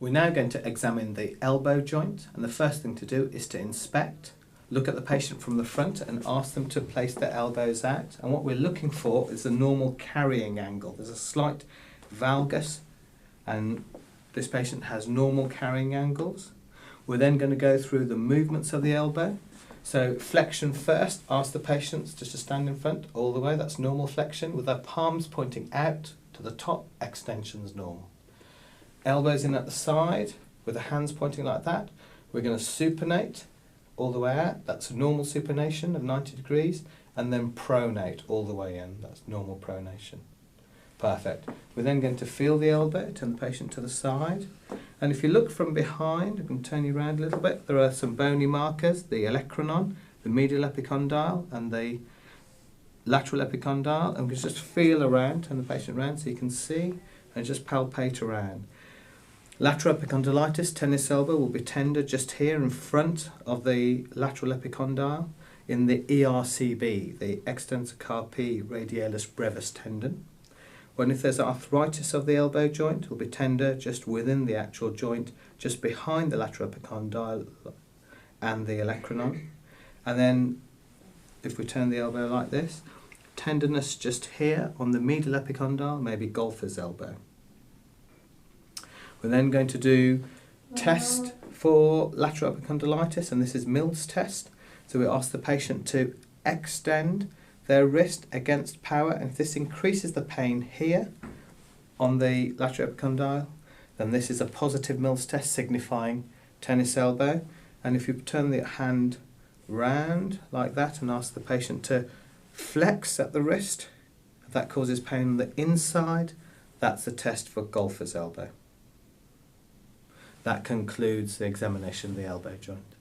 We're now going to examine the elbow joint, and the first thing to do is to inspect, look at the patient from the front and ask them to place their elbows out. And what we're looking for is the normal carrying angle. There's a slight valgus and this patient has normal carrying angles. We're then going to go through the movements of the elbow. So flexion first, ask the patients just to stand in front all the way, that's normal flexion, with their palms pointing out to the top, extension's normal. Elbows in at the side, with the hands pointing like that. We're going to supinate all the way out, that's a normal supination of 90 degrees, and then pronate all the way in, that's normal pronation. Perfect. We're then going to feel the elbow, turn the patient to the side, and if you look from behind, we can turn you around a little bit, there are some bony markers, the olecranon, the medial epicondyle and the lateral epicondyle, and we can just feel around, turn the patient around so you can see, and just palpate around. Lateral epicondylitis, tennis elbow, will be tender just here in front of the lateral epicondyle in the ERCB, the extensor carpi radialis brevis tendon. When if there's arthritis of the elbow joint, it will be tender just within the actual joint, just behind the lateral epicondyle and the olecranon. And then if we turn the elbow like this, tenderness just here on the medial epicondyle, maybe golfer's elbow. We're then going to do test for lateral epicondylitis, and this is Mills test. So we ask the patient to extend their wrist against power, and if this increases the pain here on the lateral epicondyle, then this is a positive Mills test signifying tennis elbow. And if you turn the hand round like that and ask the patient to flex at the wrist, if that causes pain on the inside, that's the test for golfer's elbow. That concludes the examination of the elbow joint.